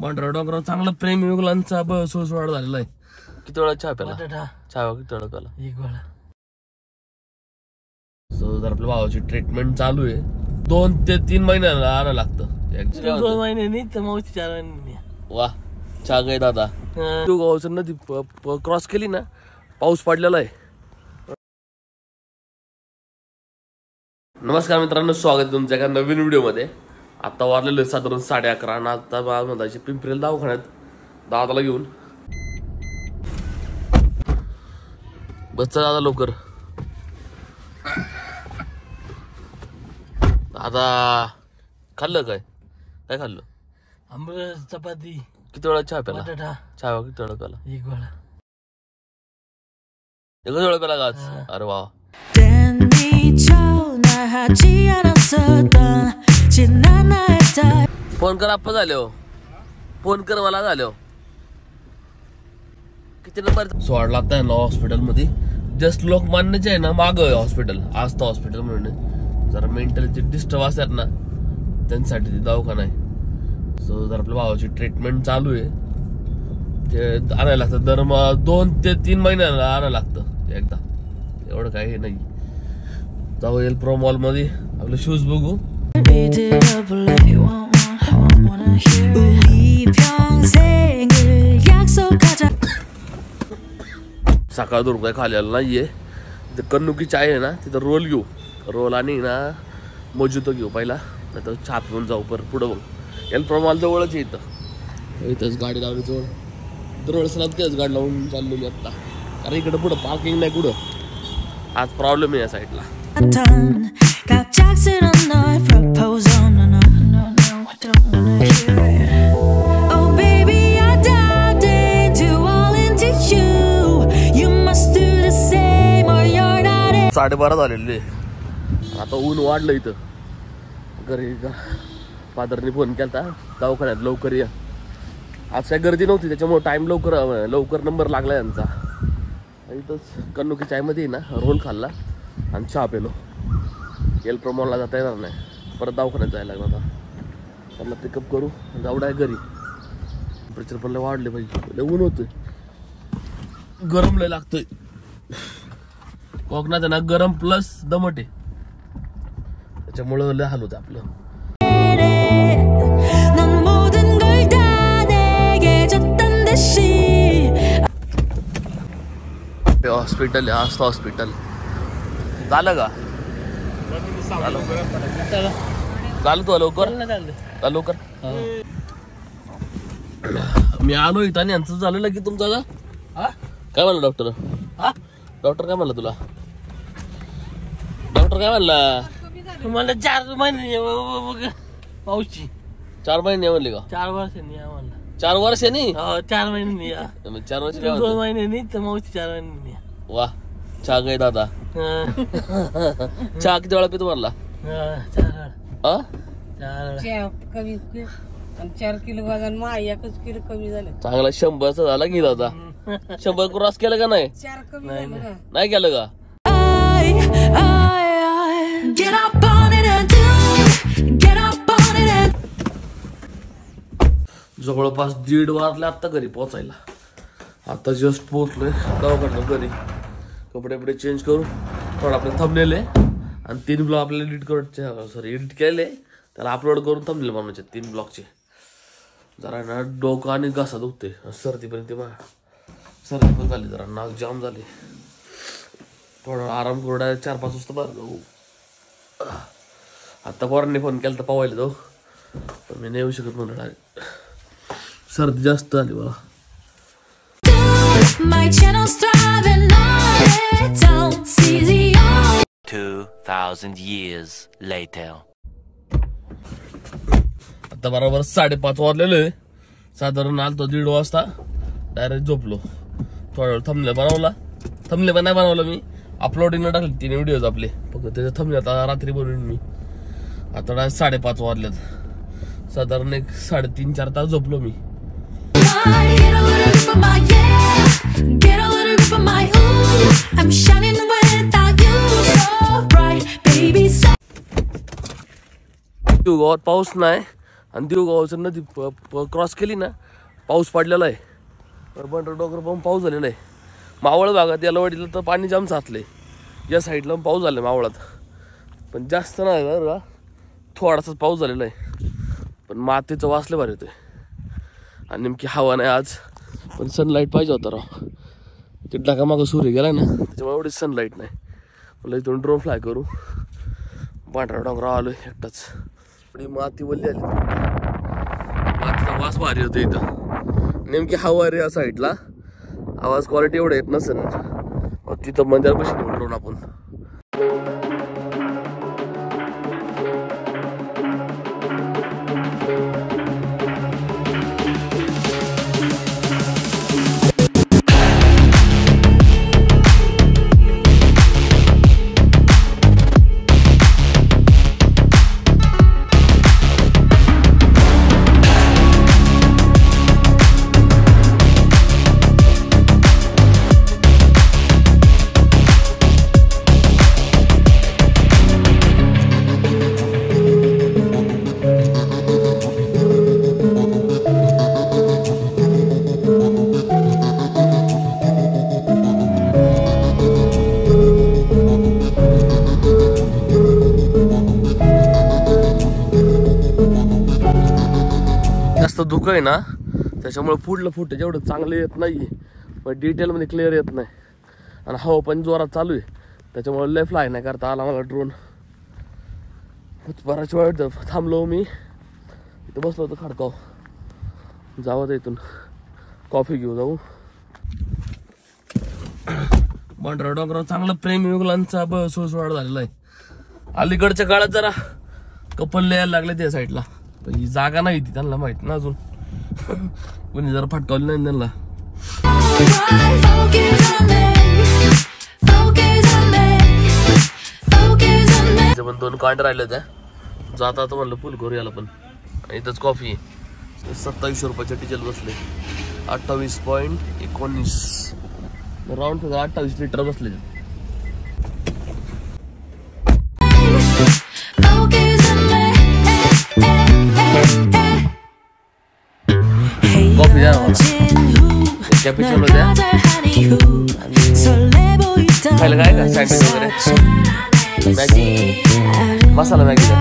पांढऱ्या डोंगरावर चांगला प्रेमी युगलांचा सोसवाड झालेला आहे. किती वेळा चहा प्याला? चहा किती वेळा प्याला? 1 वेळा. सो जर आपल्या भावाची ट्रीटमेंट चालू आहे. 2 ते 3 महिन्याला आणायला लागतं. 2 महिने नाही तर मग 4 महिने. वा चहा गे दादा. तू गावचं नदी क्रॉस केली ना, पाऊस पडलेला आहे. नमस्कार मित्रांनो, स्वागत आहे तुमच्या एका नवीन व्हिडिओमध्ये. आता वाजलेलं आहे साधारण 11:30 आणि आता म्हणतायचे पिंपरी दवाखान्यात दादाला घेऊन. बस दादा लवकर. दादा खाल्लं काय खाल्लं? आंबट चपाती. किती वेळा चहा प्याला? चहा किती वेळा प्याला? 1 वेळा. 1 वेळा प्याला का आज? अरे वा. फोन कर आप्पा झाले हो. फोन कर मला झाले हो. किती नंबर सोडला आता ना हॉस्पिटल मध्ये. जस्ट लोकमान्यचे आहे ना माग हॉस्पिटल, आस्था हॉस्पिटल म्हणून. जरा मेंटलचे डिस्टर्ब असतात ना त्यांच्यासाठी ते दवाखाना आहे. सो जर आपल्या भावाची ट्रीटमेंट चालू आहे. ते आणायला लागतं दर 2 ते 3 महिन्याला आणायला लागतं एकदा. एवढं काही हे नाही. जाऊ येईल प्रो मॉल मध्ये आपले शूज बघू. सकाळ दोन काय खाल्लेलं नाहीये. ते कन्नुकी चाय आहे ना, तिथं रोल घेऊ. रोल आणि ना मोजितो घेऊ पहिला, नाही तर चहा पिऊन जाऊ परत पुढं. बघ एल प्रो मॉल जवळच इथं. इथंच गाडी लावली जवळ. दरवेळेस तेच गाडी लावून चाललो मी आता, कारण इकडं पुढं पार्किंग नाही कुठं. आज प्रॉब्लेम आहे या साईडला. साडे 12 झालेले. आता ऊन वाढलं इथं. घरी फादरने फोन केला दवाखान्यात लवकर या. आज काय गर्दी नव्हती त्याच्यामुळे टाइम लवकर नंबर लागला यांचा. इथंच कन्नुकी चायमध्ये ना रोल खाल्ला आणि चहा पेलो. एल प्रमोलला जाता येणार नाही, परत दवाखान्यात जायला लागला. आता त्यांना पिकअप करू जाऊ डाय घरी. टेम्परेचर पण लय वाढले पाहिजे. लय ऊन होतंय, गरम लय लागतंय. कोकणात आहे ना गरम प्लस दमट आहे, त्याच्यामुळं लय हाल होतं आपलं. हॉस्पिटल आहे आस्था हॉस्पिटल. झालं का? झालं तू लवकर लवकर. मी आलो इथं आणि यांचं झालं की तुमचं काय म्हणलं डॉक्टर? डॉक्टर काय म्हणलं तुला? डॉक्टर काय म्हणला? मला 4 महिने पाऊसची. 4 महिने म्हणले का? 4 वर्षांनी या म्हणलं. 4 वर्षांनी? 4 महिन्यांनी या. 4 वर्ष 2 महिन्यांनी तर मावशी 4 महिन्यांनी या. वा चहा गे दादा. चहा किती वेळा पितो म्हणला? 4 किलो वजन 1 किलो कमी झालं. चांगला 100चा झाला की दादा. 100 क्रॉस केलं का नाही? 4 कमी झालं. नाही केलं का? जवळपास 1:30 वाजले आता घरी पोहोचायला. आता जस्ट पोहोचलोय दवाखान्यात घरी. कपडे चेंज करू. थोडं आपलं थंबनेल आहे आणि 3 ब्लॉग आपल्याला एडिट केलेले. त्याला अपलोड करून थंबनेल बनवायचे 3 ब्लॉगचे. जरा ना डोकं आणि घसा दुखते. सर्दीपर्यंत सर्दी पण झाली, जरा नाक जाम झाले. थोडा आराम करू. 4-5 वाजता बाहेर जाऊ. आता पोरांनी फोन केला तर पावायला जाऊ, पण मी नाही येऊ शकत म्हणून. डायरेक्ट सर्दी जास्त झाली मला. My channel's thriving on its own. 2000 years later. आता बरोबर 5:30 वाजलेले. साधारण आलतो 1:30 वाजता. डायरेक्ट झोपलो. थोडा वेळ थंबनेल बनवला. थंबनेल पण नाही बनवलं मी, अपलोडिंगला टाकले 3 व्हिडिओज आपले. फक्त त्याचं थंबनेल आता रात्री बनवून मी. आता डायरेक्ट 5:30 वाजल्यात. साधारण 3.5-4 तास झोपलो मी. गावात पाऊस नाही आणि देवगावचं नदी क्रॉस केली ना, पाऊस पडलेला आहे. बंडर डोंगर पण पाऊस झालेला आहे. मावळ भागात याला वाढीला तर पाणी जाम साचलंय. या साईडला पाऊस झाला मावळात, पण जास्त नाही बरं का, थोडासाच पाऊस झालेला आहे. पण मातीचं वासलं भारी होतंय. आणि नेमकी हवा नाही आज, पण सनलाईट पाहिजे होता राव. ते टाका मागं सूर्य गेला ना, त्याच्यामुळे एवढीच सनलाईट नाही. मला इथून ड्रोन फ्लाय करू. पांढरा डोंगरावर आलो एकटाच. थोडी माती वल्ली आली, मातीचा वास भारी होतो इथं. नेमकी हवा रे या साईडला, आवाज क्वालिटी एवढं येत नसेल. तिथं मंदिरापाशी ड्रोन आपण. जास्त धुकं आहे ना, त्याच्यामुळे पुढलं फुटेज एवढं चांगलं येत नाही, पण डिटेलमध्ये क्लिअर येत नाही. आणि हवा पण जोरात चालू आहे, त्याच्यामुळे लय फ्लाय नाही करता आला मला ड्रोन. बराच वेळ थांबलो मी इथं, बसलो होतो खडकाव. जावं तर इथून कॉफी घेऊ जाऊ. बंडरा डोंगरावर चांगला प्रेमी मुलांचा सोसवाड झालेला आहे. अलीकडच्या काळात जरा कपल यायला लागले त्या साईडला, पण ही जागा नाही ती त्यांना माहित ना अजून. कोणी जरा फटकावली नाही त्यांना. पण 2 कांड राहिले होत्या. जाता आता म्हणलं फुल करू याला पण. इथंच कॉफी 2700 रुपयाचे डिझेल बसले. 28.19 राऊंड 28 लिटर बसले. कॉफी द्या कॅपुचिनो द्या. खायला काय का सँडविच वगैरे, मॅगी, मसाला मॅगी द्या.